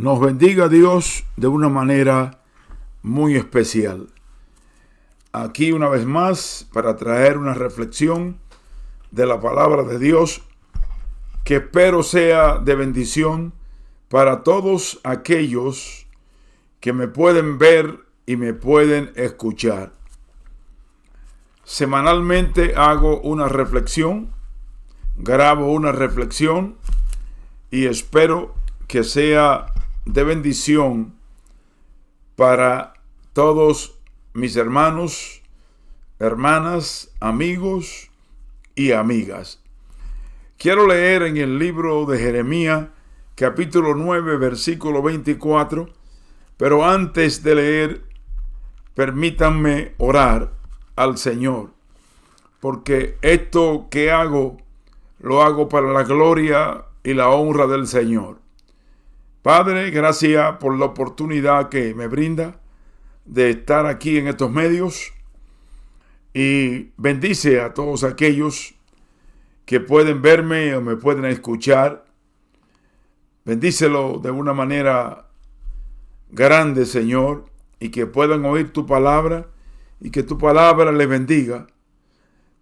Nos bendiga Dios de una manera muy especial. Aquí una vez más para traer una reflexión de la palabra de Dios que espero sea de bendición para todos aquellos que me pueden ver y me pueden escuchar. Semanalmente hago una reflexión, grabo una reflexión y espero que sea de bendición para todos mis hermanos, hermanas, amigos y amigas. Quiero leer en el libro de Jeremías, capítulo 9, versículo 24, pero antes de leer, permítanme orar al Señor, porque esto que hago, lo hago para la gloria y la honra del Señor. Padre, gracias por la oportunidad que me brinda de estar aquí en estos medios y bendice a todos aquellos que pueden verme o me pueden escuchar. Bendícelo de una manera grande, Señor, y que puedan oír tu palabra y que tu palabra les bendiga.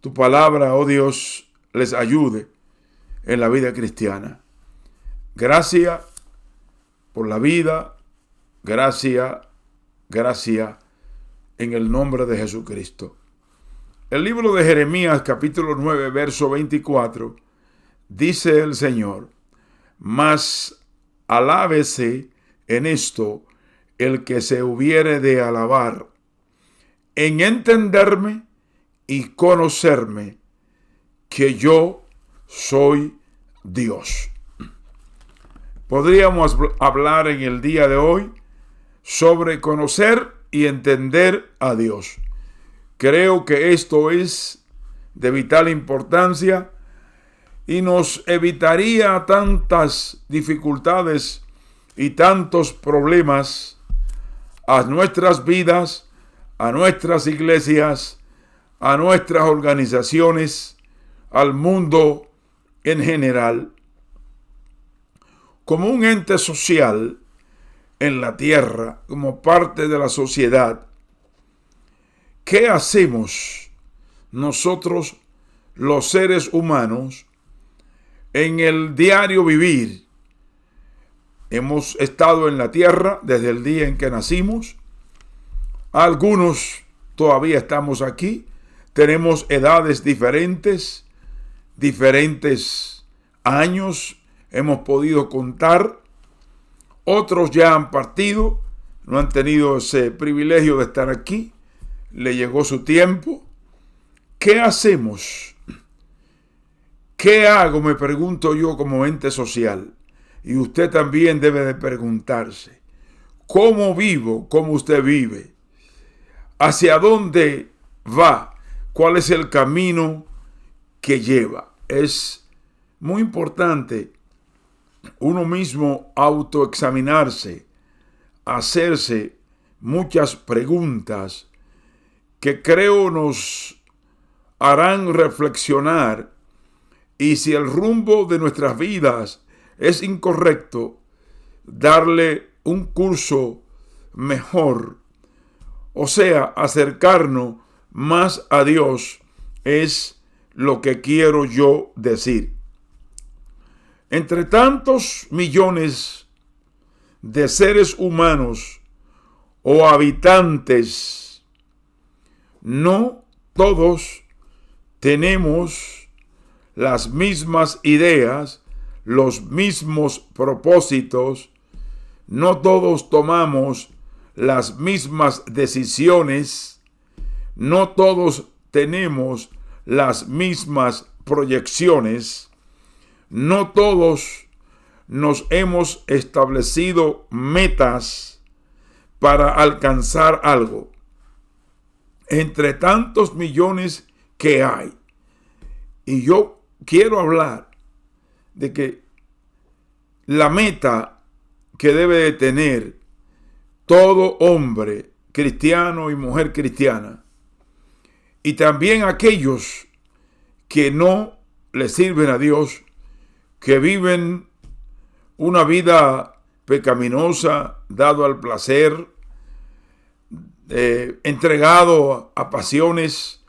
Tu palabra, oh Dios, les ayude en la vida cristiana. Gracias por la vida, gracias en el nombre de Jesucristo. El libro de Jeremías, capítulo 9, verso 24, dice el Señor: mas alábese en esto el que se hubiere de alabar, en entenderme y conocerme, que yo soy Dios. Podríamos hablar en el día de hoy sobre conocer y entender a Dios. Creo que esto es de vital importancia y nos evitaría tantas dificultades y tantos problemas a nuestras vidas, a nuestras iglesias, a nuestras organizaciones, al mundo en general. Como un ente social en la tierra, como parte de la sociedad, ¿qué hacemos nosotros, los seres humanos, en el diario vivir? Hemos estado en la tierra desde el día en que nacimos. Algunos todavía estamos aquí. Tenemos edades diferentes años. Hemos podido contar. Otros ya han partido, no han tenido ese privilegio de estar aquí. Le llegó su tiempo. ¿Qué hacemos? ¿Qué hago? Me pregunto yo como ente social. Y usted también debe de preguntarse: ¿cómo vivo? ¿Cómo usted vive? ¿Hacia dónde va? ¿Cuál es el camino que lleva? Es muy importante uno mismo autoexaminarse, hacerse muchas preguntas que creo nos harán reflexionar, y si el rumbo de nuestras vidas es incorrecto, darle un curso mejor, o sea, acercarnos más a Dios, es lo que quiero yo decir. Entre tantos millones de seres humanos o habitantes, no todos tenemos las mismas ideas, los mismos propósitos, no todos tomamos las mismas decisiones, no todos tenemos las mismas proyecciones, no todos nos hemos establecido metas para alcanzar algo. Entre tantos millones que hay, y yo quiero hablar de que la meta que debe de tener todo hombre cristiano y mujer cristiana, y también aquellos que no le sirven a Dios, que viven una vida pecaminosa, dado al placer, entregado a pasiones,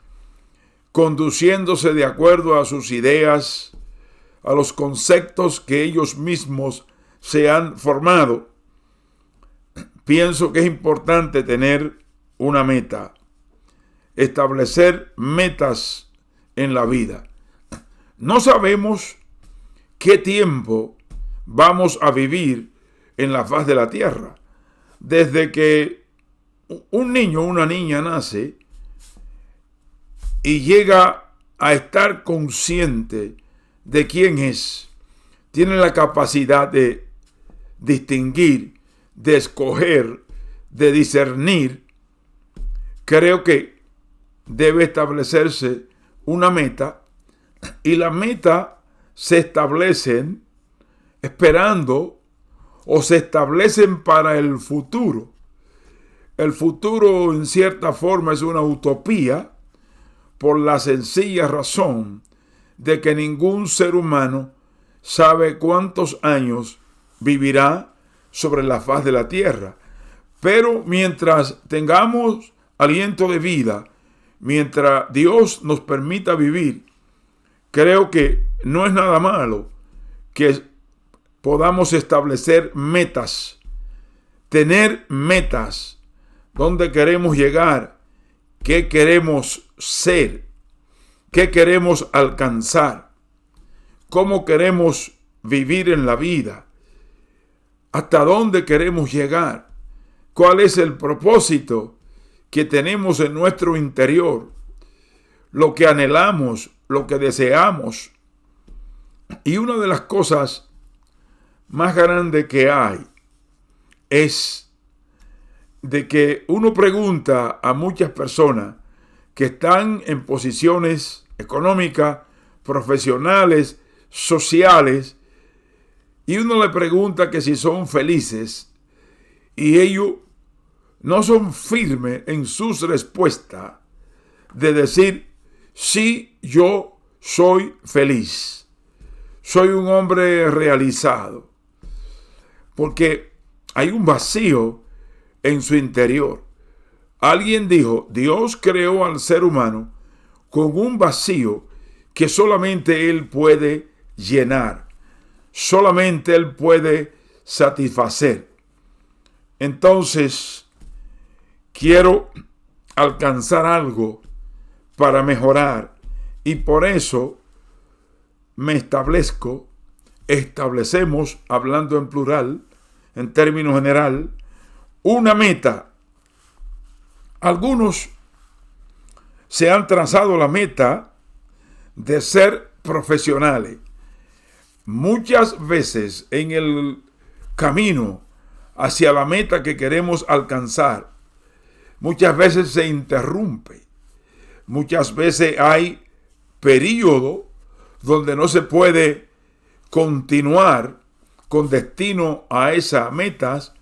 conduciéndose de acuerdo a sus ideas, a los conceptos que ellos mismos se han formado. Pienso que es importante tener una meta, establecer metas en la vida. No sabemos qué tiempo vamos a vivir en la faz de la tierra. Desde que un niño o una niña nace y llega a estar consciente de quién es, tiene la capacidad de distinguir, de escoger, de discernir, creo que debe establecerse una meta, y la meta se establecen esperando o se establecen para el futuro. El futuro en cierta forma es una utopía por la sencilla razón de que ningún ser humano sabe cuántos años vivirá sobre la faz de la tierra. Pero mientras tengamos aliento de vida, mientras Dios nos permita vivir, creo que no es nada malo que podamos establecer metas, tener metas. ¿Dónde queremos llegar? ¿Qué queremos ser? ¿Qué queremos alcanzar? ¿Cómo queremos vivir en la vida? ¿Hasta dónde queremos llegar? ¿Cuál es el propósito que tenemos en nuestro interior? Lo que anhelamos, lo que deseamos. Y una de las cosas más grandes que hay es de que uno pregunta a muchas personas que están en posiciones económicas, profesionales, sociales, y uno le pregunta que si son felices, y ellos no son firmes en sus respuestas de decir, sí, yo soy feliz, soy un hombre realizado, porque hay un vacío en su interior. Alguien dijo, Dios creó al ser humano con un vacío que solamente Él puede llenar, solamente Él puede satisfacer. Entonces, quiero alcanzar algo para mejorar, y por eso me establecemos, hablando en plural, en términos general, una meta. Algunos se han trazado la meta de ser profesionales. Muchas veces en el camino hacia la meta que queremos alcanzar, muchas veces se interrumpe. Muchas veces hay periodo donde no se puede continuar con destino a esas metas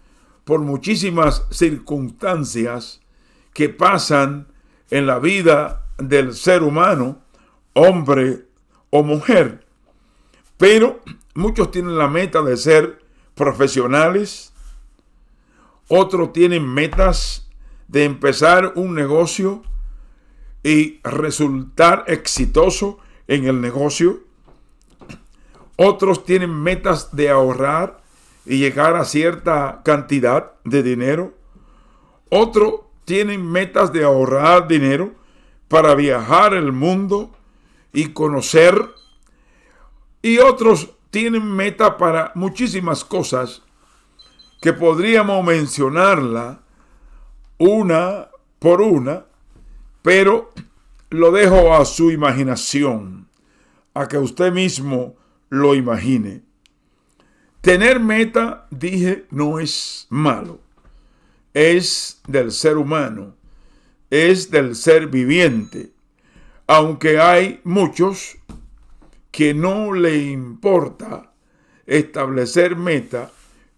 por muchísimas circunstancias que pasan en la vida del ser humano, hombre o mujer. Pero muchos tienen la meta de ser profesionales, otros tienen metas de empezar un negocio y resultar exitoso en el negocio. Otros tienen metas de ahorrar y llegar a cierta cantidad de dinero. Otros tienen metas de ahorrar dinero para viajar el mundo y conocer. Y otros tienen meta para muchísimas cosas que podríamos mencionarla una por una, pero lo dejo a su imaginación, a que usted mismo lo imagine. Tener meta, dije, no es malo. Es del ser humano, es del ser viviente. Aunque hay muchos que no le importa establecer meta,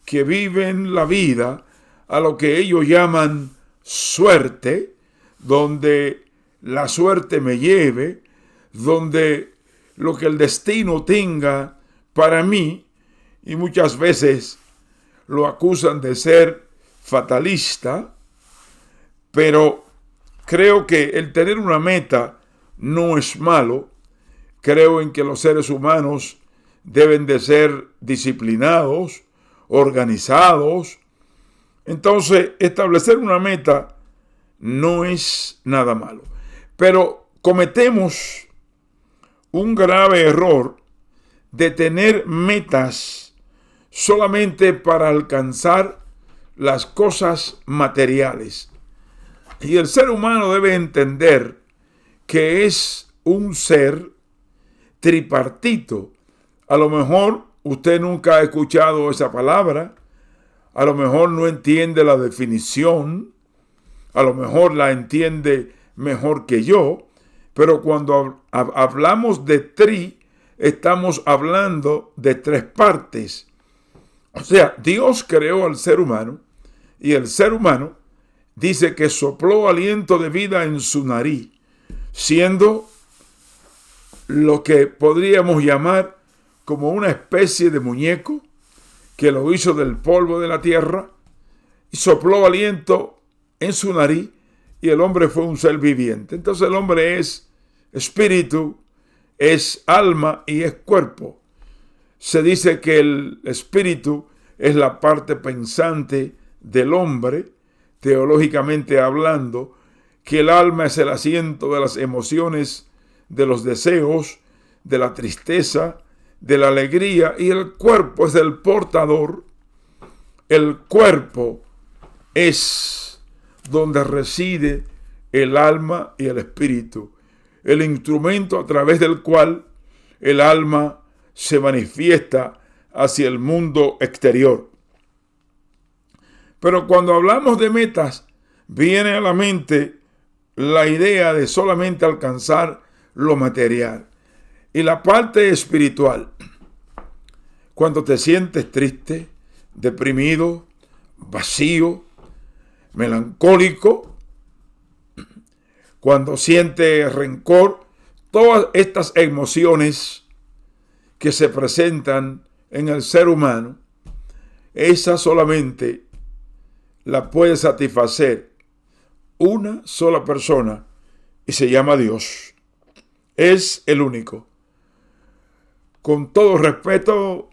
que viven la vida a lo que ellos llaman suerte, donde la suerte me lleve, donde lo que el destino tenga para mí, y muchas veces lo acusan de ser fatalista, pero creo que el tener una meta no es malo. Creo en que los seres humanos deben de ser disciplinados, organizados. Entonces, establecer una meta no es nada malo. Pero cometemos un grave error de tener metas solamente para alcanzar las cosas materiales. Y el ser humano debe entender que es un ser tripartito. A lo mejor usted nunca ha escuchado esa palabra, a lo mejor no entiende la definición, a lo mejor la entiende mejor que yo, pero cuando hablamos de tri, estamos hablando de tres partes. O sea, Dios creó al ser humano y el ser humano dice que sopló aliento de vida en su nariz, siendo lo que podríamos llamar como una especie de muñeco que lo hizo del polvo de la tierra y sopló aliento en su nariz y el hombre fue un ser viviente. Entonces el hombre es espíritu, es alma y es cuerpo. Se dice que el espíritu es la parte pensante del hombre, teológicamente hablando, que el alma es el asiento de las emociones, de los deseos, de la tristeza, de la alegría, y el cuerpo es el portador. El cuerpo es donde reside el alma y el espíritu, el instrumento a través del cual el alma se manifiesta hacia el mundo exterior. Pero cuando hablamos de metas, viene a la mente la idea de solamente alcanzar lo material. Y la parte espiritual, cuando te sientes triste, deprimido, vacío, melancólico, cuando sientes rencor, todas estas emociones que se presentan en el ser humano, esa solamente la puede satisfacer una sola persona y se llama Dios. Es el único. Con todo respeto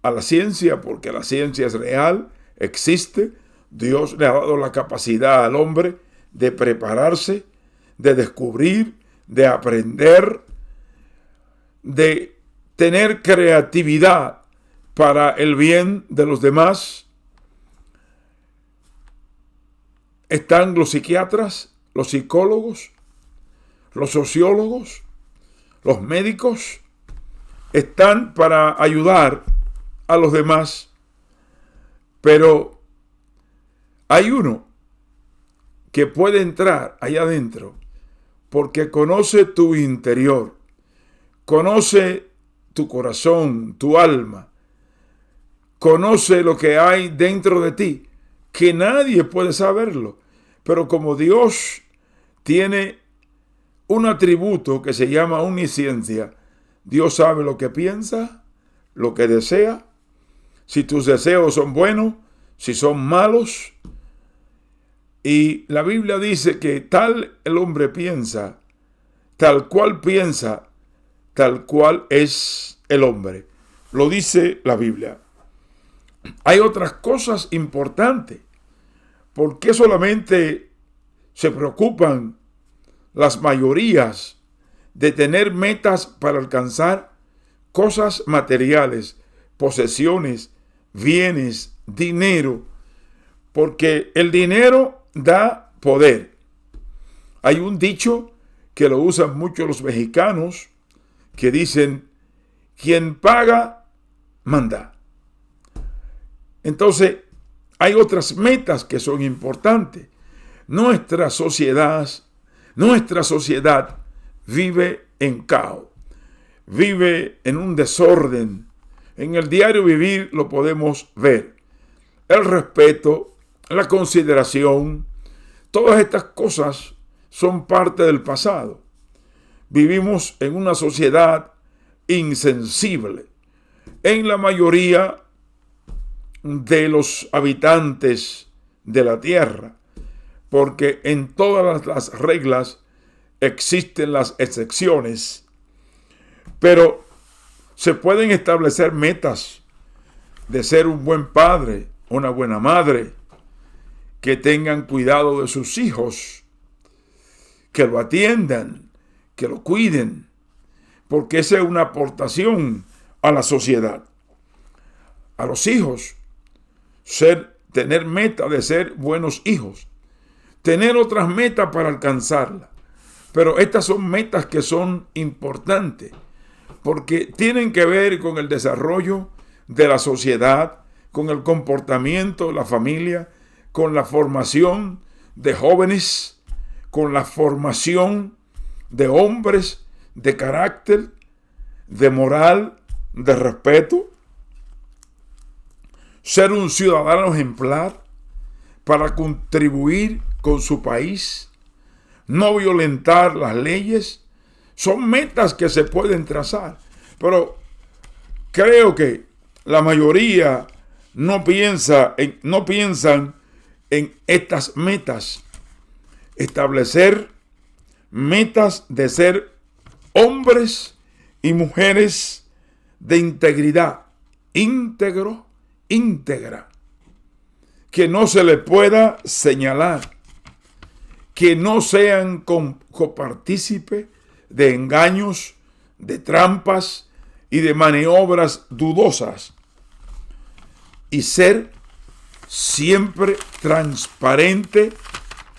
a la ciencia, porque la ciencia es real, existe, Dios le ha dado la capacidad al hombre de prepararse, de descubrir, de aprender, de tener creatividad para el bien de los demás. Están los psiquiatras, los psicólogos, los sociólogos, los médicos, están para ayudar a los demás, pero hay uno que puede entrar allá adentro porque conoce tu interior, conoce tu corazón, tu alma, conoce lo que hay dentro de ti, que nadie puede saberlo. Pero como Dios tiene un atributo que se llama omnisciencia, Dios sabe lo que piensa, lo que desea, si tus deseos son buenos, si son malos. Y la Biblia dice que tal el hombre piensa, tal cual es el hombre. Lo dice la Biblia. Hay otras cosas importantes. ¿Por qué solamente se preocupan las mayorías de tener metas para alcanzar cosas materiales, posesiones, bienes, dinero? Porque el dinero da poder. Hay un dicho que lo usan mucho los mexicanos que dicen: quien paga, manda. Entonces, hay otras metas que son importantes. Nuestra sociedad vive en caos, vive en un desorden. En el diario vivir lo podemos ver. El respeto, la consideración, todas estas cosas son parte del pasado. Vivimos en una sociedad insensible. En la mayoría de los habitantes de la tierra, porque en todas las reglas existen las excepciones, pero se pueden establecer metas de ser un buen padre, una buena madre, que tengan cuidado de sus hijos, que lo atiendan, que lo cuiden, porque esa es una aportación a la sociedad. A los hijos, tener meta de ser buenos hijos, tener otras metas para alcanzarlas. Pero estas son metas que son importantes, porque tienen que ver con el desarrollo de la sociedad, con el comportamiento de la familia, con la formación de jóvenes, con la formación de hombres de carácter, de moral, de respeto. Ser un ciudadano ejemplar para contribuir con su país, no violentar las leyes, son metas que se pueden trazar. Pero creo que la mayoría no piensan en estas metas. Establecer metas de ser hombres y mujeres de integridad, íntegra, que no se le pueda señalar, que no sean copartícipe de engaños, de trampas y de maniobras dudosas, y ser siempre transparente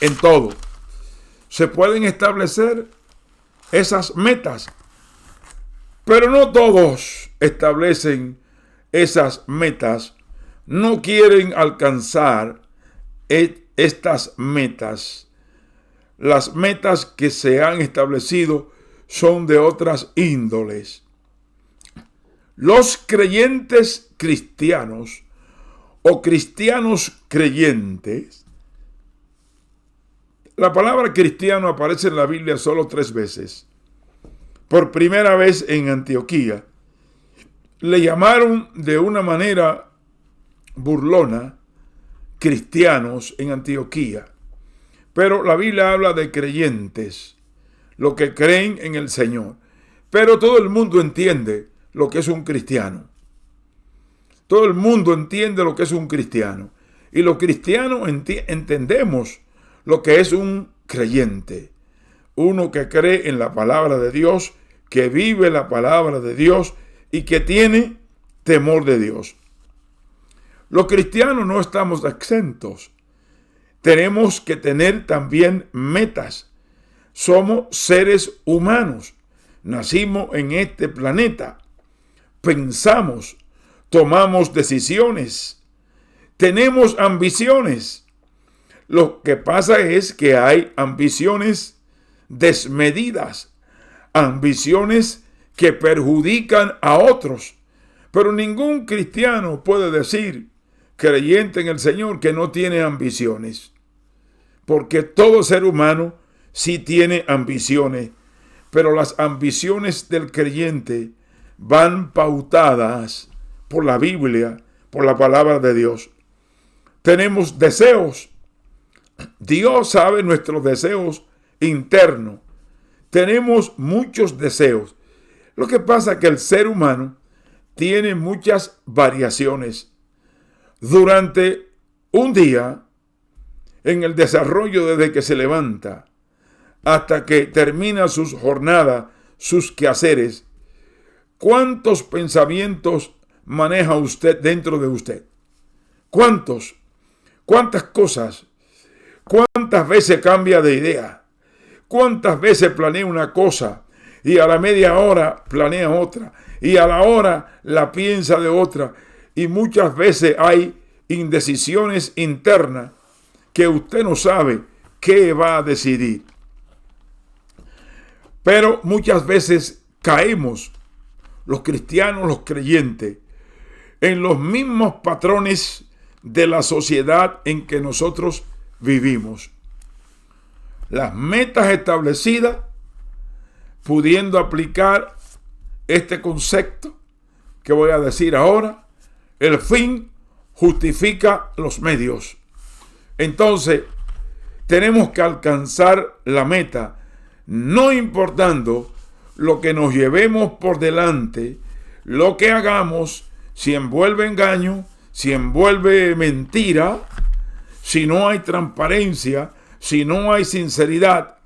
en todo. Se pueden establecer esas metas, pero no todos establecen esas metas, no quieren alcanzar estas metas. Las metas que se han establecido son de otras índoles. Los creyentes cristianos o cristianos creyentes, la palabra cristiano aparece en la Biblia solo 3 veces. Por primera vez en Antioquía, le llamaron de una manera burlona cristianos en Antioquía. Pero la Biblia habla de creyentes, los que creen en el Señor. Pero todo el mundo entiende lo que es un cristiano. Todo el mundo entiende lo que es un cristiano. Y los cristianos entendemos lo que es un creyente. Uno que cree en la palabra de Dios, que vive la palabra de Dios y que tiene temor de Dios. Los cristianos no estamos exentos. Tenemos que tener también metas. Somos seres humanos. Nacimos en este planeta. Pensamos, tomamos decisiones, tenemos ambiciones. Lo que pasa es que hay ambiciones desmedidas, ambiciones que perjudican a otros. Pero ningún cristiano puede decir, creyente en el Señor, que no tiene ambiciones. Porque todo ser humano sí tiene ambiciones, pero las ambiciones del creyente van pautadas por la Biblia, por la palabra de Dios. Tenemos deseos. Dios sabe nuestros deseos internos. Tenemos muchos deseos. Lo que pasa es que el ser humano tiene muchas variaciones. Durante un día, en el desarrollo desde que se levanta hasta que termina sus jornadas, sus quehaceres, ¿cuántos pensamientos maneja usted dentro de usted? ¿Cuántos? ¿Cuántas cosas? ¿Cuántas veces cambia de idea? ¿Cuántas veces planea una cosa y a la media hora planea otra y a la hora la piensa de otra? Y muchas veces hay indecisiones internas que usted no sabe qué va a decidir. Pero muchas veces caemos, los cristianos, los creyentes, en los mismos patrones de la sociedad en que nosotros vivimos. Las metas establecidas, pudiendo aplicar este concepto que voy a decir ahora, el fin justifica los medios. Entonces, tenemos que alcanzar la meta, no importando lo que nos llevemos por delante, lo que hagamos, si envuelve engaño, si envuelve mentira, si no hay transparencia, si no hay sinceridad.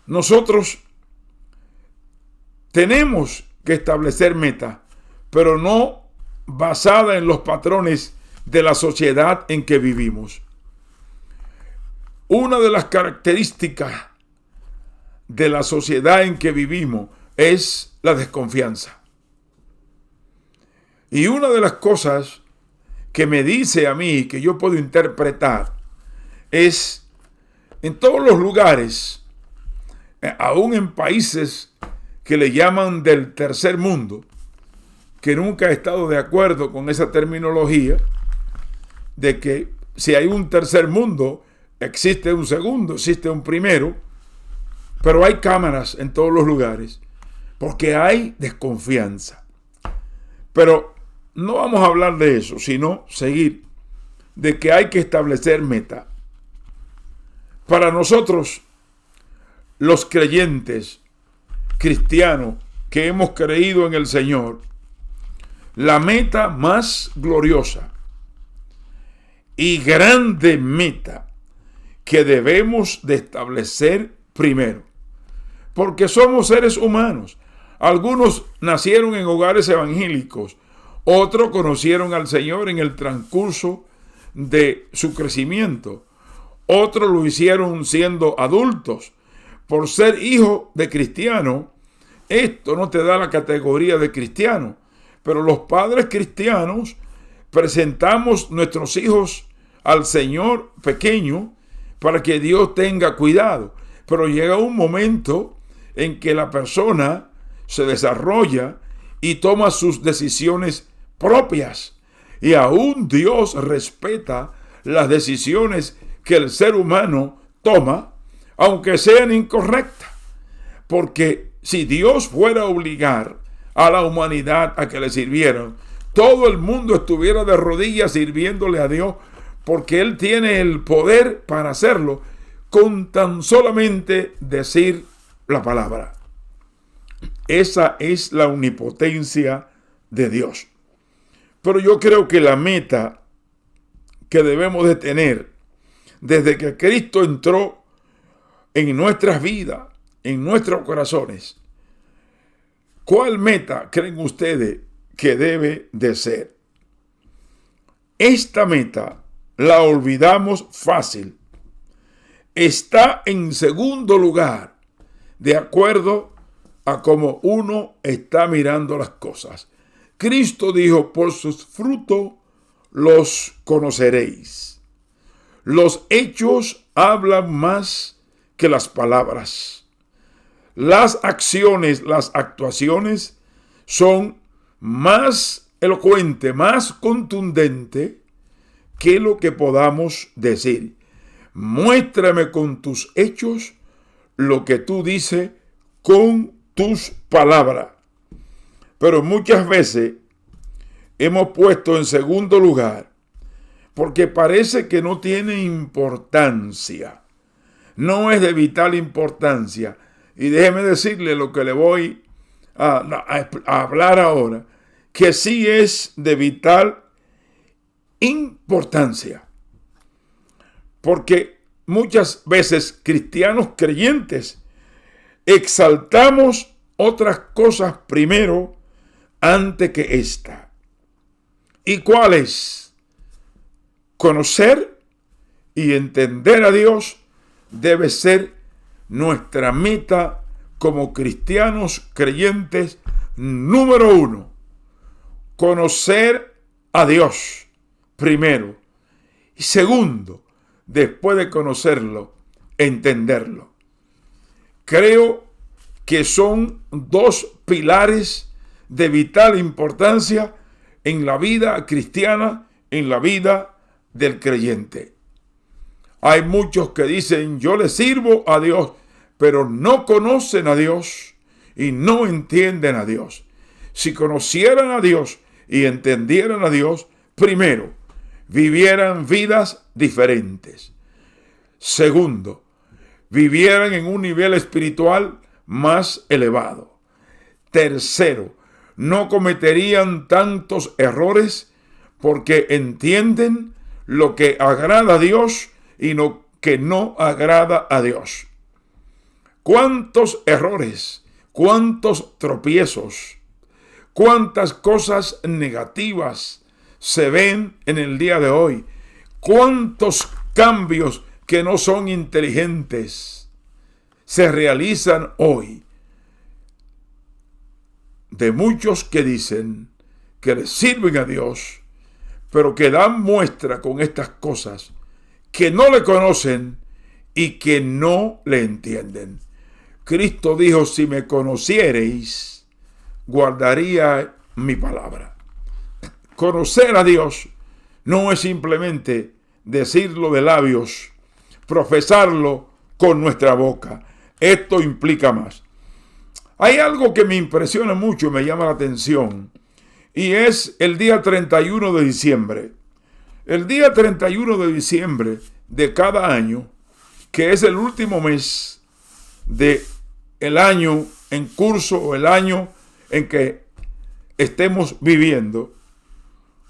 Nosotros tenemos que establecer metas, pero no basada en los patrones de la sociedad en que vivimos. Una de las características de la sociedad en que vivimos es la desconfianza. Y una de las cosas que me dice a mí, que yo puedo interpretar, es en todos los lugares, aún en países que le llaman del tercer mundo, que nunca he estado de acuerdo con esa terminología, de que si hay un tercer mundo, existe un segundo, existe un primero, pero hay cámaras en todos los lugares, porque hay desconfianza. Pero no vamos a hablar de eso, sino seguir, de que hay que establecer meta. Para nosotros, los creyentes, cristianos, que hemos creído en el Señor, la meta más gloriosa y grande meta que debemos de establecer primero, porque somos seres humanos. Algunos nacieron en hogares evangélicos, otros conocieron al Señor en el transcurso de su crecimiento, otros lo hicieron siendo adultos. Por ser hijo de cristiano, esto no te da la categoría de cristiano, pero los padres cristianos presentamos nuestros hijos al Señor pequeño para que Dios tenga cuidado. Pero llega un momento en que la persona se desarrolla y toma sus decisiones propias. Y aún Dios respeta las decisiones que el ser humano toma, aunque sean incorrectas. Porque si Dios fuera a obligar a la humanidad a que le sirvieran, todo el mundo estuviera de rodillas sirviéndole a Dios, porque Él tiene el poder para hacerlo con tan solamente decir la palabra. Esa es la omnipotencia de Dios. Pero yo creo que la meta que debemos de tener desde que Cristo entró en nuestras vidas, en nuestros corazones, ¿cuál meta creen ustedes que debe de ser? Esta meta la olvidamos fácil. Está en segundo lugar, de acuerdo a cómo uno está mirando las cosas. Cristo dijo, por sus frutos los conoceréis. Los hechos hablan más que las palabras. Las acciones, las actuaciones son más elocuentes, más contundentes que lo que podamos decir. Muéstrame con tus hechos lo que tú dices con tus palabras. Pero muchas veces hemos puesto en segundo lugar porque parece que no tiene importancia. No es de vital importancia. Y déjeme decirle lo que le voy a hablar ahora, que sí es de vital importancia. Porque muchas veces cristianos creyentes exaltamos otras cosas primero antes que esta. ¿Y cuál es? Conocer y entender a Dios debe ser nuestra meta como cristianos creyentes número uno. Conocer a Dios primero. Y segundo, después de conocerlo, entenderlo. Creo que son dos pilares de vital importancia en la vida cristiana, en la vida del creyente. Hay muchos que dicen, yo le sirvo a Dios, pero no conocen a Dios y no entienden a Dios. Si conocieran a Dios y entendieran a Dios, primero, vivieran vidas diferentes. Segundo, vivieran en un nivel espiritual más elevado. Tercero, no cometerían tantos errores porque entienden lo que agrada a Dios y lo que no agrada a Dios. ¿Cuántos errores, cuántos tropiezos, cuántas cosas negativas se ven en el día de hoy? ¿Cuántos cambios que no son inteligentes se realizan hoy? De muchos que dicen que le sirven a Dios, pero que dan muestra con estas cosas, que no le conocen y que no le entienden. Cristo dijo: si me conociereis, guardaría mi palabra. Conocer a Dios no es simplemente decirlo de labios, profesarlo con nuestra boca. Esto implica más. Hay algo que me impresiona mucho y me llama la atención, y es el día 31 de diciembre. El día 31 de diciembre de cada año, que es el último mes del año en curso o el año en que estemos viviendo,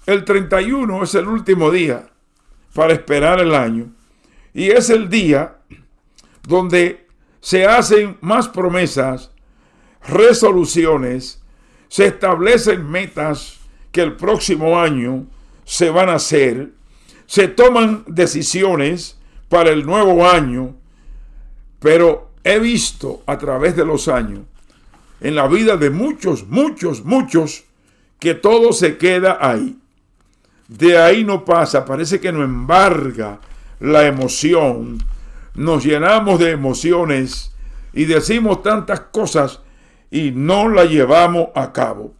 el 31 es el último día para esperar el año, y es el día donde se hacen más promesas, resoluciones, se establecen metas que el próximo año se van a hacer, se toman decisiones para el nuevo año. Pero he visto a través de los años, en la vida de muchos, que todo se queda ahí. De ahí no pasa, parece que nos embarga la emoción, nos llenamos de emociones y decimos tantas cosas y no la llevamos a cabo.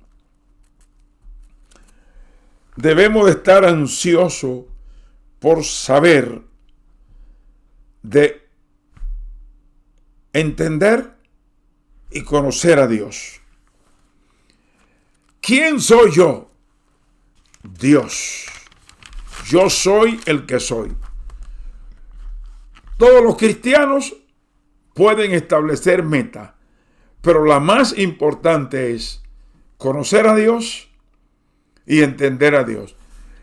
Debemos de estar ansiosos por saber, de entender y conocer a Dios. ¿Quién soy yo? Dios. Yo soy el que soy. Todos los cristianos pueden establecer metas, pero la más importante es conocer a Dios y entender a Dios.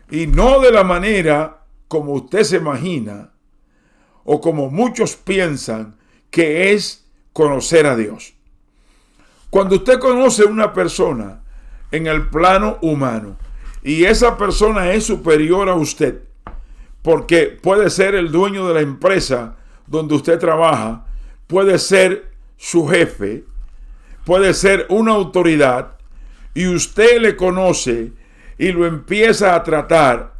Y no de la manera como usted se imagina o como muchos piensan que es conocer a Dios. Cuando usted conoce a una persona en el plano humano y esa persona es superior a usted, porque puede ser el dueño de la empresa donde usted trabaja, puede ser su jefe, puede ser una autoridad, y usted le conoce y lo empieza a tratar,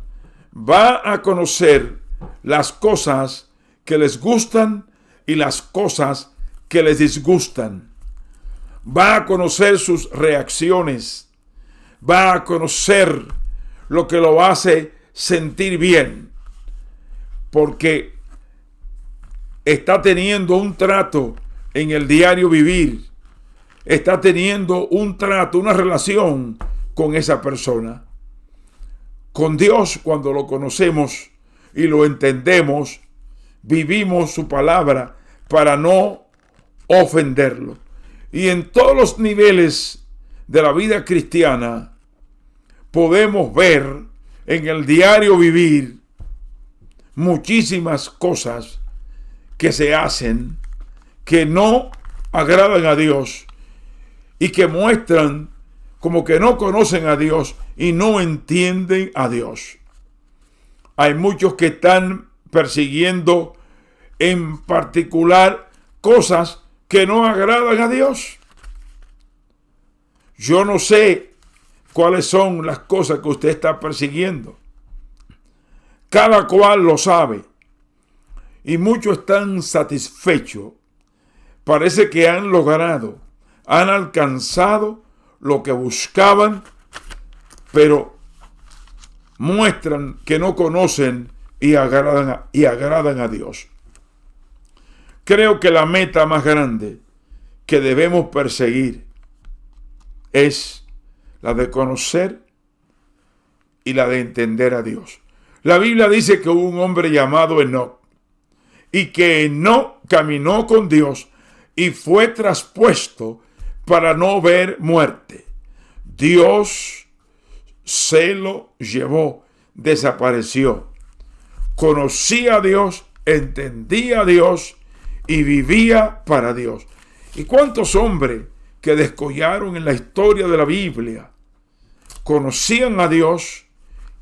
va a conocer las cosas que les gustan y las cosas que les disgustan. Va a conocer sus reacciones, va a conocer lo que lo hace sentir bien, porque está teniendo un trato en el diario vivir, está teniendo un trato, una relación con esa persona. Con Dios, cuando lo conocemos y lo entendemos, vivimos su palabra para no ofenderlo. Y en todos los niveles de la vida cristiana podemos ver en el diario vivir muchísimas cosas que se hacen que no agradan a Dios y que muestran como que no conocen a Dios y no entienden a Dios. Hay muchos que están persiguiendo en particular cosas que no agradan a Dios. Yo no sé cuáles son las cosas que usted está persiguiendo. Cada cual lo sabe. Y muchos están satisfechos. Parece que han logrado, han alcanzado lo que buscaban, pero muestran que no conocen y agradan a Dios. Creo que la meta más grande que debemos perseguir es la de conocer y la de entender a Dios. La Biblia dice que hubo un hombre llamado Enoc y que Enoc caminó con Dios y fue traspuesto para no ver muerte. Dios se lo llevó, desapareció. Conocía a Dios, entendía a Dios y vivía para Dios. ¿Y cuántos hombres que descollaron en la historia de la Biblia conocían a Dios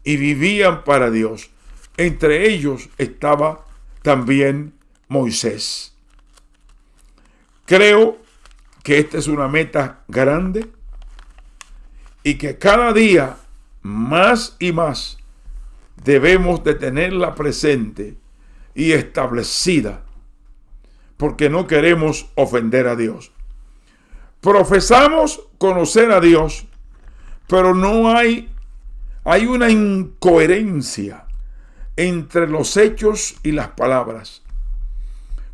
y vivían para Dios? Entre ellos estaba también Moisés. Creo que esta es una meta grande y que cada día más y más debemos de tenerla presente y establecida, porque no queremos ofender a Dios. Profesamos conocer a Dios, pero no hay una incoherencia entre los hechos y las palabras.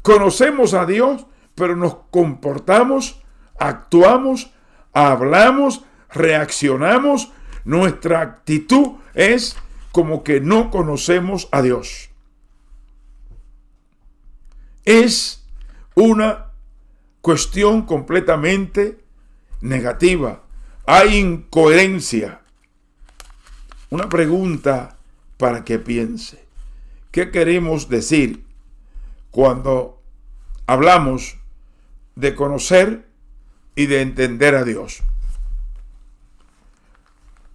Conocemos a Dios, pero nos comportamos, actuamos, hablamos, reaccionamos. Nuestra actitud es como que no conocemos a Dios. Es una cuestión completamente negativa. Hay incoherencia. Una pregunta para que piense. ¿Qué queremos decir cuando hablamos de conocer y de entender a Dios?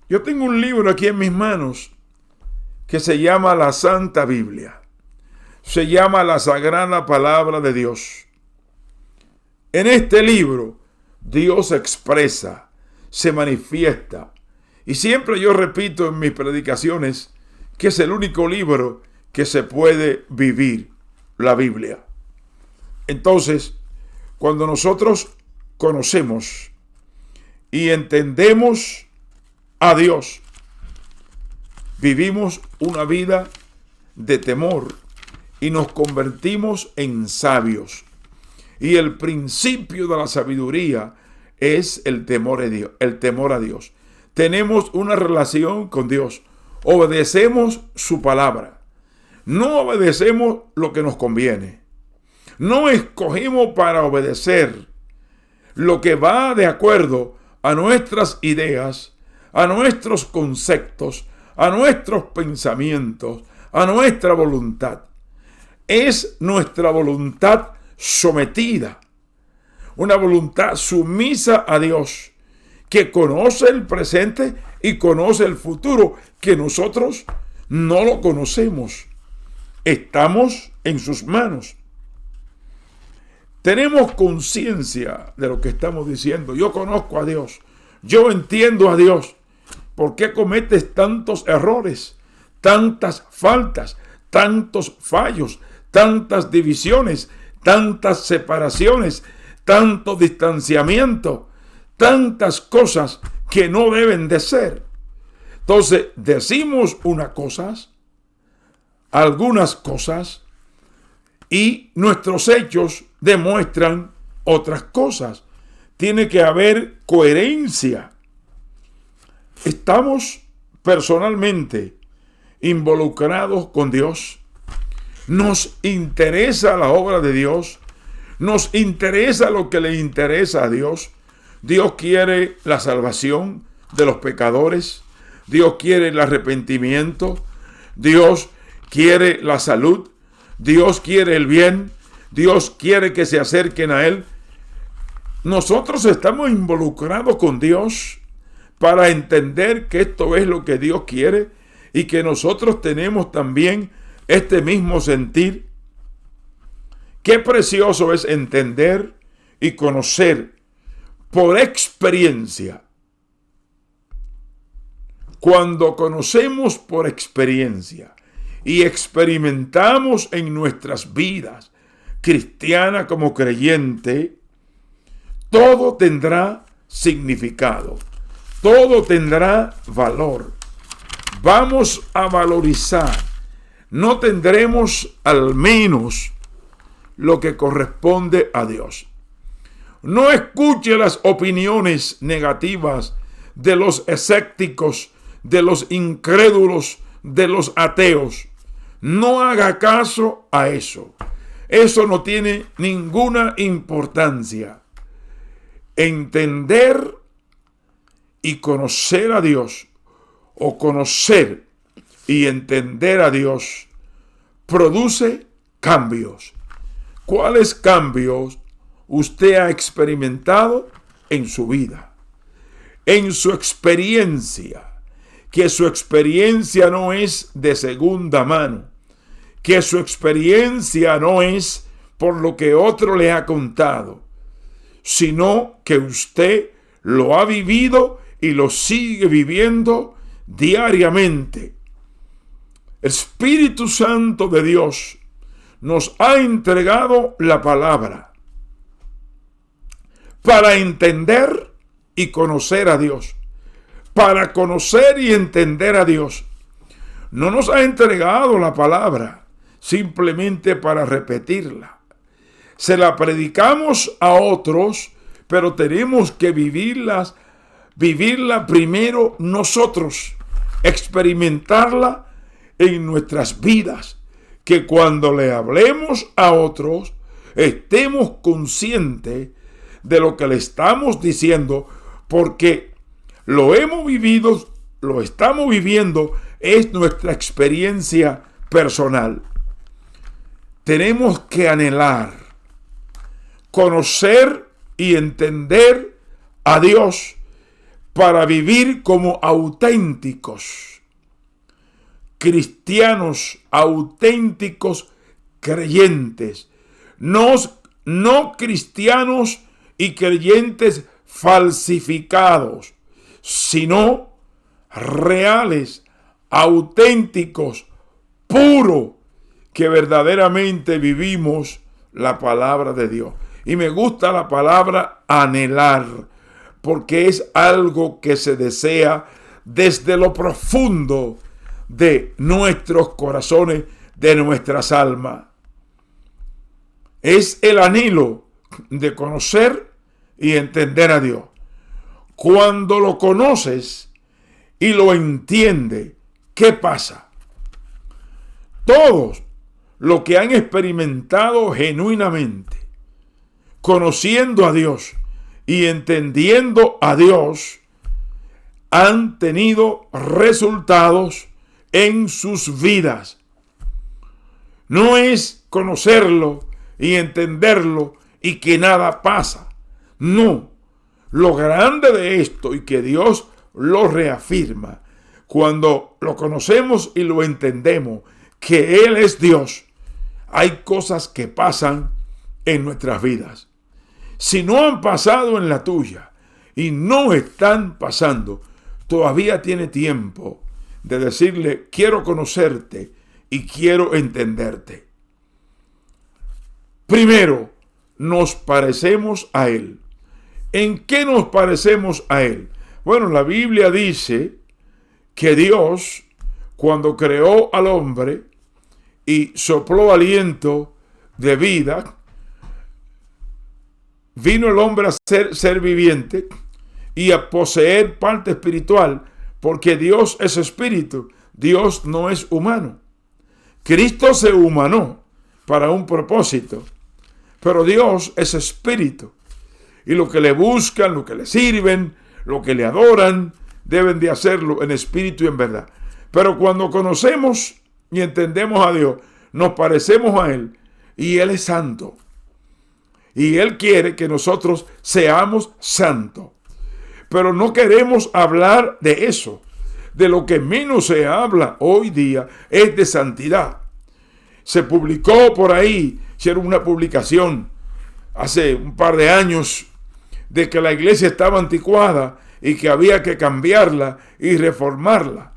Yo tengo un libro aquí en mis manos que se llama la Santa Biblia. Se llama la Sagrada Palabra de Dios. En este libro, Dios expresa, se manifiesta. Y siempre yo repito en mis predicaciones que es el único libro que se puede vivir, la Biblia. Entonces, cuando nosotros conocemos y entendemos a Dios, vivimos una vida de temor y nos convertimos en sabios. Y el principio de la sabiduría es el temor a Dios. Tenemos una relación con Dios. Obedecemos su palabra. No obedecemos lo que nos conviene. No escogimos para obedecer lo que va de acuerdo a nuestras ideas, a nuestros conceptos, a nuestros pensamientos, a nuestra voluntad. Es nuestra voluntad sometida, una voluntad sumisa a Dios, que conoce el presente y conoce el futuro, que nosotros no lo conocemos. Estamos en sus manos. Tenemos conciencia de lo que estamos diciendo. Yo conozco a Dios. Yo entiendo a Dios. ¿Por qué cometes tantos errores, tantas faltas, tantos fallos, tantas divisiones, tantas separaciones, tanto distanciamiento, tantas cosas que no deben de ser? Entonces, decimos algunas cosas, y nuestros hechos demuestran otras cosas. Tiene que haber coherencia. Estamos personalmente involucrados con Dios. Nos interesa la obra de Dios. Nos interesa lo que le interesa a Dios. Dios quiere la salvación de los pecadores. Dios quiere el arrepentimiento. Dios quiere la salud. Dios quiere el bien. Dios quiere que se acerquen a Él. Nosotros estamos involucrados con Dios para entender que esto es lo que Dios quiere y que nosotros tenemos también este mismo sentir. Qué precioso es entender y conocer por experiencia. Cuando conocemos por experiencia y experimentamos en nuestras vidas, cristiana como creyente, todo tendrá significado, todo tendrá valor. Vamos a valorizar, no tendremos al menos lo que corresponde a Dios. No escuche las opiniones negativas de los escépticos, de los incrédulos, de los ateos. No haga caso a eso. Eso no tiene ninguna importancia. Entender y conocer a Dios, o conocer y entender a Dios, produce cambios. ¿Cuáles cambios usted ha experimentado en su vida? En su experiencia. Que su experiencia no es de segunda mano. Que su experiencia no es por lo que otro le ha contado, sino que usted lo ha vivido y lo sigue viviendo diariamente. El Espíritu Santo de Dios nos ha entregado la palabra para entender y conocer a Dios. Para conocer y entender a Dios. No nos ha entregado la palabra simplemente para repetirla. Se la predicamos a otros, pero tenemos que vivirla primero nosotros, experimentarla en nuestras vidas, que cuando le hablemos a otros estemos conscientes de lo que le estamos diciendo, porque lo hemos vivido, lo estamos viviendo, es nuestra experiencia personal. Tenemos que anhelar, conocer y entender a Dios para vivir como auténticos cristianos, auténticos creyentes, no cristianos y creyentes falsificados, sino reales, auténticos, puros, que verdaderamente vivimos la palabra de Dios. Y me gusta la palabra anhelar, porque es algo que se desea desde lo profundo de nuestros corazones, de nuestras almas. Es el anhelo de conocer y entender a Dios. Cuando lo conoces y lo entiendes, ¿qué pasa? Todos los que han experimentado genuinamente, conociendo a Dios y entendiendo a Dios, han tenido resultados en sus vidas. No es conocerlo y entenderlo y que nada pasa. No. Lo grande de esto, y que Dios lo reafirma, cuando lo conocemos y lo entendemos, que Él es Dios, hay cosas que pasan en nuestras vidas. Si no han pasado en la tuya y no están pasando, todavía tiene tiempo de decirle: quiero conocerte y quiero entenderte. Primero, nos parecemos a Él. ¿En qué nos parecemos a Él? Bueno, la Biblia dice que Dios, cuando creó al hombre y sopló aliento de vida, vino el hombre a ser viviente y a poseer parte espiritual, porque Dios es espíritu, Dios no es humano. Cristo se humanó para un propósito, pero Dios es espíritu. Y lo que le buscan, lo que le sirven, lo que le adoran, deben de hacerlo en espíritu y en verdad. Pero cuando conocemos y entendemos a Dios, nos parecemos a Él, y Él es santo. Y Él quiere que nosotros seamos santos. Pero no queremos hablar de eso. De lo que menos se habla hoy día es de santidad. Se publicó por ahí, hicieron una publicación hace un par de años, de que la iglesia estaba anticuada y que había que cambiarla y reformarla.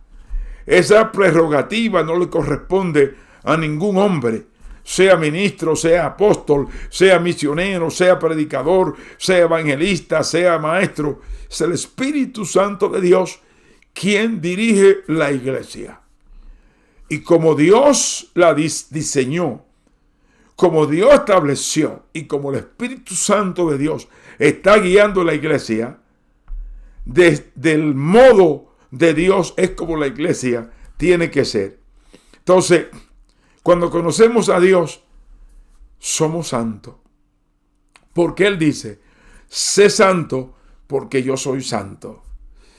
Esa prerrogativa no le corresponde a ningún hombre, sea ministro, sea apóstol, sea misionero, sea predicador, sea evangelista, sea maestro. Es el Espíritu Santo de Dios quien dirige la iglesia. Y como Dios la diseñó, como Dios estableció, y como el Espíritu Santo de Dios está guiando la iglesia, desde el modo de Dios es como la iglesia tiene que ser. Entonces, cuando conocemos a Dios, somos santos. Porque Él dice, sé santo porque yo soy santo.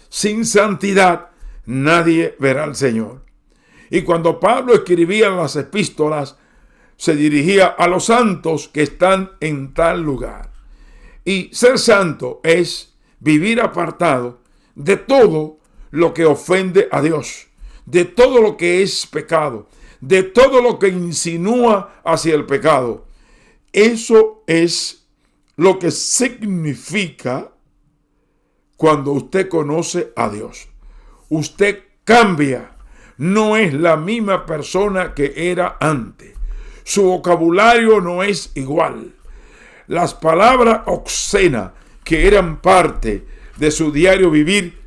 Sin santidad nadie verá al Señor. Y cuando Pablo escribía las epístolas, se dirigía a los santos que están en tal lugar. Y ser santo es vivir apartado de todo lo que ofende a Dios, de todo lo que es pecado, de todo lo que insinúa hacia el pecado. Eso es lo que significa cuando usted conoce a Dios. Usted cambia, no es la misma persona que era antes. Su vocabulario no es igual. Las palabras obscenas que eran parte de su diario vivir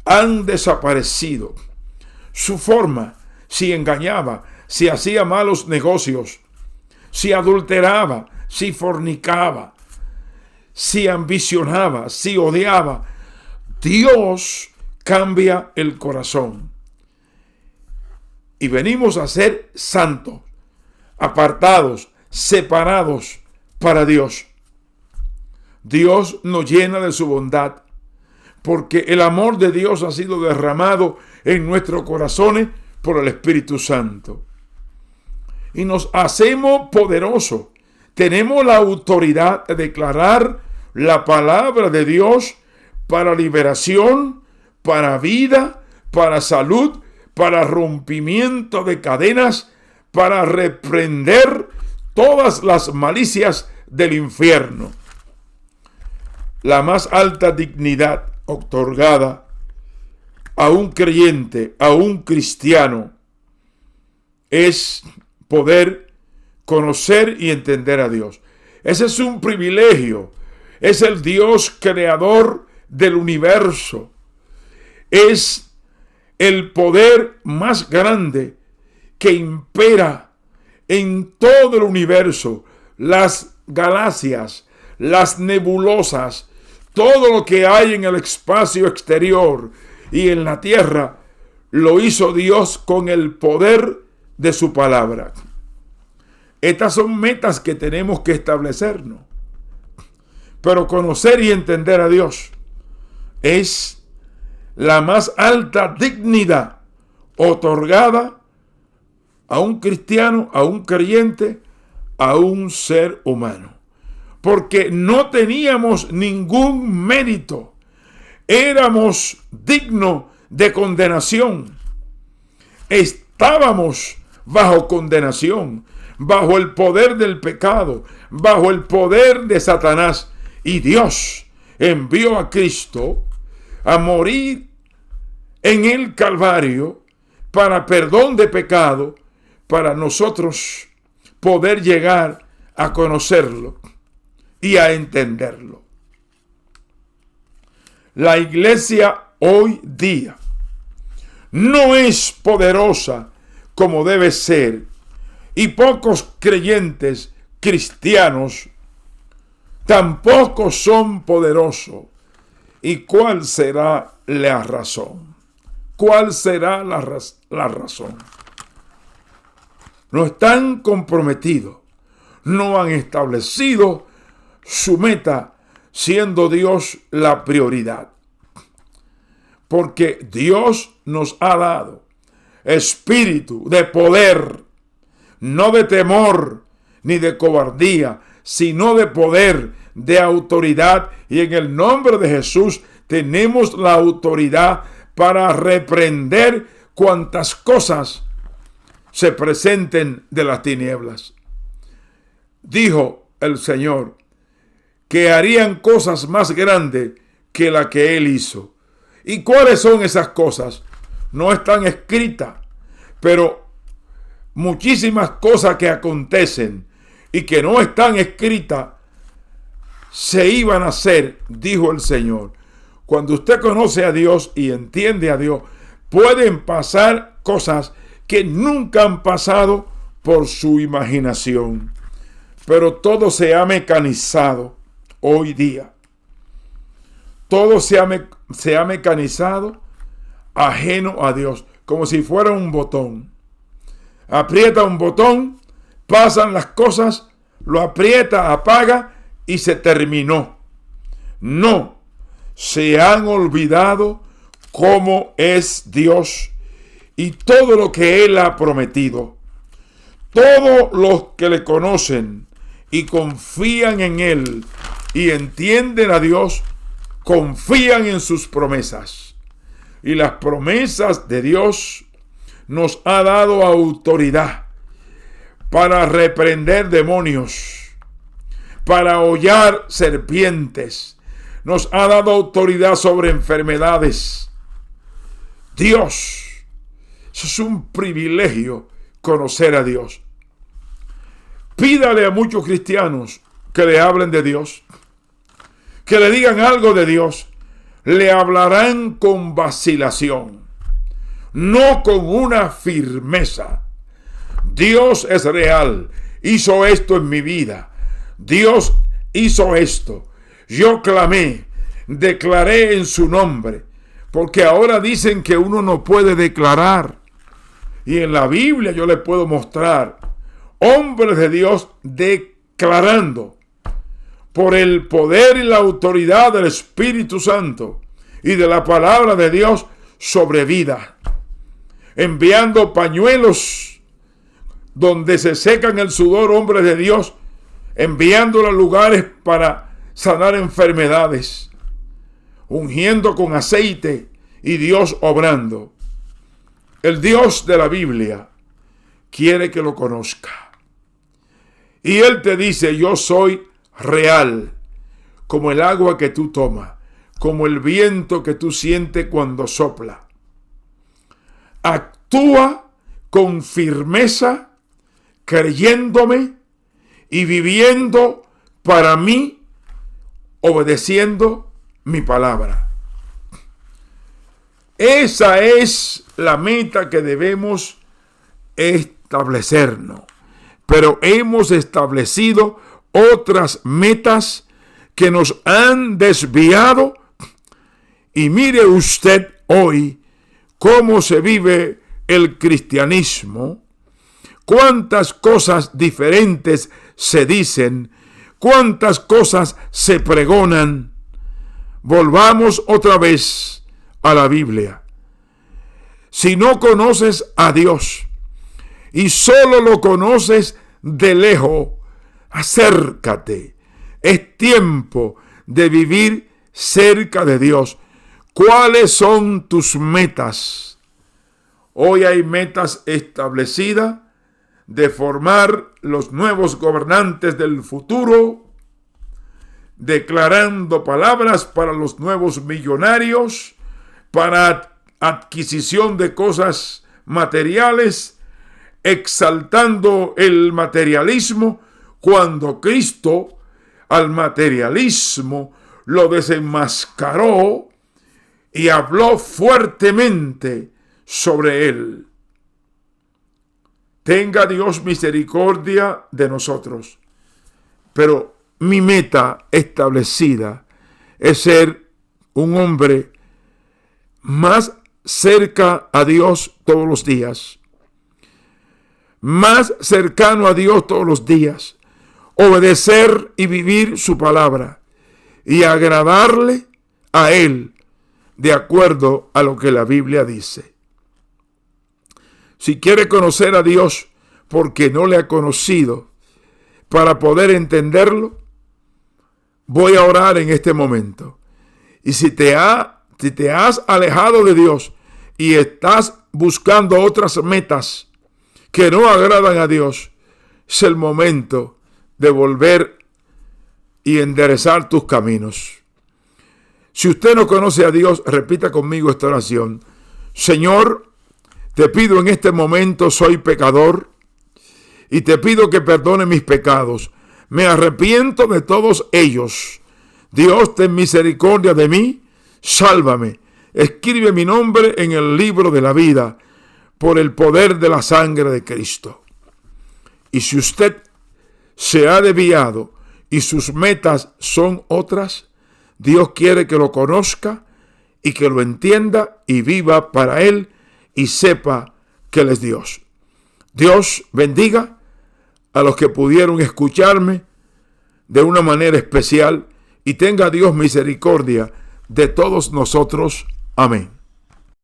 han desaparecido. Su forma, si engañaba, si hacía malos negocios, si adulteraba, si fornicaba, si ambicionaba, si odiaba, Dios cambia el corazón. Y venimos a ser santos, apartados, separados para Dios. Dios nos llena de su bondad, porque el amor de Dios ha sido derramado en nuestros corazones por el Espíritu Santo. Y nos hacemos poderosos. Tenemos la autoridad de declarar la palabra de Dios para liberación, para vida, para salud, para rompimiento de cadenas, para reprender todas las malicias del infierno. La más alta dignidad otorgada a un creyente, a un cristiano, es poder conocer y entender a Dios. Ese es un privilegio. Es el Dios creador del universo. Es el poder más grande que impera en todo el universo, las galaxias, las nebulosas, todo lo que hay en el espacio exterior y en la tierra, lo hizo Dios con el poder de su palabra. Estas son metas que tenemos que establecernos. Pero conocer y entender a Dios es la más alta dignidad otorgada a un cristiano, a un creyente, a un ser humano. Porque no teníamos ningún mérito. Éramos dignos de condenación. Estábamos bajo condenación, bajo el poder del pecado, bajo el poder de Satanás. Y Dios envió a Cristo a morir en el Calvario para perdón de pecado, para nosotros poder llegar a conocerlo y a entenderlo. La iglesia hoy día no es poderosa como debe ser, y pocos creyentes cristianos tampoco son poderosos. ¿Y cuál será la razón? ¿Cuál será la razón? No están comprometidos, no han establecido su meta, siendo Dios la prioridad. Porque Dios nos ha dado espíritu de poder, no de temor ni de cobardía, sino de poder, de autoridad. Y en el nombre de Jesús tenemos la autoridad para reprender cuantas cosas se presenten de las tinieblas. Dijo el Señor que harían cosas más grandes que la que Él hizo. ¿Y cuáles son esas cosas? No están escritas, pero muchísimas cosas que acontecen y que no están escritas se iban a hacer, dijo el Señor. Cuando usted conoce a Dios y entiende a Dios, pueden pasar cosas que nunca han pasado por su imaginación. Pero todo se ha mecanizado hoy día. Todo se ha mecanizado ajeno a Dios. como si fuera un botón. Aprieta un botón, pasan las cosas, lo aprieta, apaga y se terminó. No, se han olvidado cómo es Dios y todo lo que Él ha prometido. Todos los que le conocen y confían en Él y entienden a Dios, confían en sus promesas. Y las promesas de Dios nos ha dado autoridad para reprender demonios, para hollar serpientes. Nos ha dado autoridad sobre enfermedades. Dios, eso es un privilegio, conocer a Dios. Pídale a muchos cristianos que le hablen de Dios, que le digan algo de Dios. Le hablarán con vacilación, no con una firmeza. Dios es real, hizo esto en mi vida. Dios hizo esto. Yo clamé, declaré en su nombre, porque ahora dicen que uno no puede declarar. Y en la Biblia yo les puedo mostrar hombres de Dios declarando por el poder y la autoridad del Espíritu Santo y de la palabra de Dios sobre vida, enviando pañuelos donde se secan el sudor, hombres de Dios, enviándolo a lugares para sanar enfermedades, ungiendo con aceite y Dios obrando. El Dios de la Biblia quiere que lo conozca. Y Él te dice, yo soy real, como el agua que tú tomas, como el viento que tú sientes cuando sopla. Actúa con firmeza, creyéndome y viviendo para mí, obedeciendo mi palabra. Esa es la meta que debemos establecernos. Pero hemos establecido otras metas que nos han desviado. Y mire usted hoy cómo se vive el cristianismo, cuántas cosas diferentes se dicen, cuántas cosas se pregonan. Volvamos otra vez a la Biblia. Si no conoces a Dios y solo lo conoces de lejos, acércate. Es tiempo de vivir cerca de Dios. ¿Cuáles son tus metas? Hoy hay metas establecidas de formar los nuevos gobernantes del futuro, declarando palabras para los nuevos millonarios, para adquisición de cosas materiales, exaltando el materialismo, cuando Cristo al materialismo lo desenmascaró y habló fuertemente sobre él. Tenga Dios misericordia de nosotros. Pero mi meta establecida es ser un hombre más cerca a Dios todos los días. Más cercano a Dios todos los días. Obedecer y vivir su palabra. Y agradarle a Él de acuerdo a lo que la Biblia dice. Si quiere conocer a Dios porque no le ha conocido, para poder entenderlo, voy a orar en este momento. Y si te has alejado de Dios y estás buscando otras metas que no agradan a Dios, es el momento de volver y enderezar tus caminos. Si usted no conoce a Dios, repita conmigo esta oración. Señor, te pido en este momento, soy pecador, y te pido que perdone mis pecados. Me arrepiento de todos ellos. Dios, ten misericordia de mí, sálvame. Escribe mi nombre en el libro de la vida por el poder de la sangre de Cristo. Y si usted se ha desviado y sus metas son otras, Dios quiere que lo conozca y que lo entienda y viva para Él y sepa que Él es Dios. Dios bendiga a los que pudieron escucharme de una manera especial y tenga Dios misericordia de todos nosotros. Amén.